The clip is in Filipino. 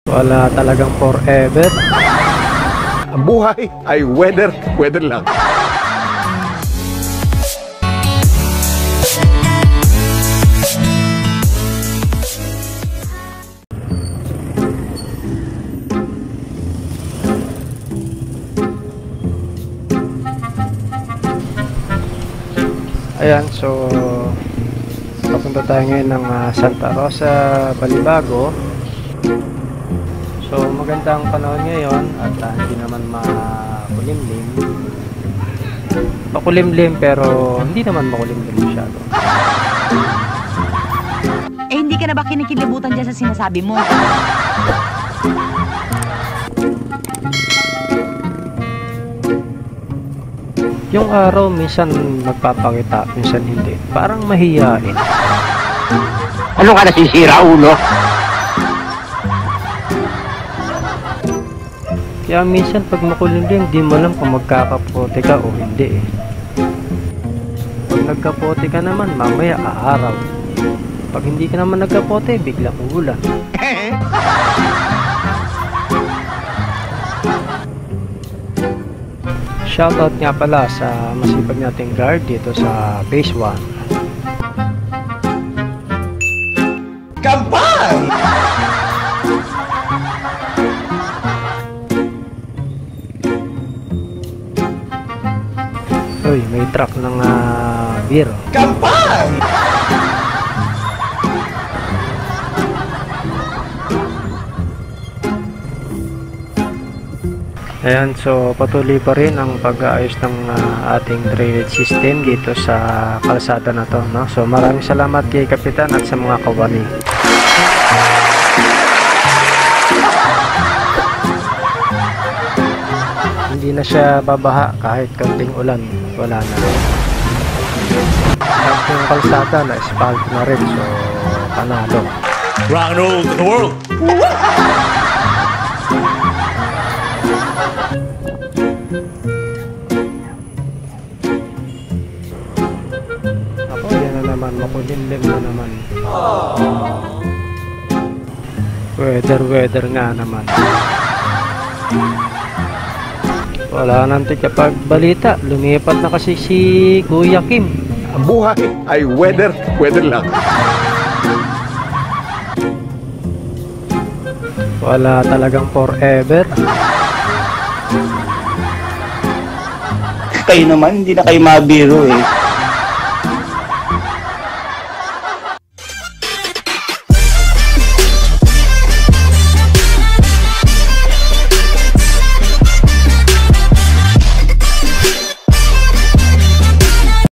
Wala talagang forever. Ang buhay ay weather lang. Ayan, so papunta tayo ngayon ng Santa Rosa, Balibago. So maganda ang panahon ngayon at hindi naman makulimlim. Makulimlim pero hindi naman makulimlim masyado. Eh hindi ka na ba kinikilibutan dyan sa sinasabi mo? Yung araw minsan magpapakita, minsan hindi. Parang mahiyain. Ano ka nasisira, ulo? Kaya minsan pag makulimlim, di mo alam kung magkakapote ka o hindi eh. Pag nagkapote ka naman, mamaya aaraw. Pag hindi ka naman nagkapote, biglang uulan. Shoutout nga pala sa masipag nating guard dito sa Base 1. Kampay! Uy, may truck ng beer. Kampay! Ayan, so patuloy pa rin ang pag-aayos ng ating drainage system dito sa kalsada na to, no? So maraming salamat kay Kapitan at sa mga kawani. Hindi na siya babaha kahit kaunting ulan, wala na. At yung kalsada na asphalt na rin, so panalo. Rock and roll to the world! Ako, yan na naman, makulimlim na naman. Weather nga naman. Wala nang tikapagbalita, lumipat na kasi si Kuya Kim. Ang buhay ay weather lang. Wala talagang forever. Kayo naman, hindi na kayo mabiro eh.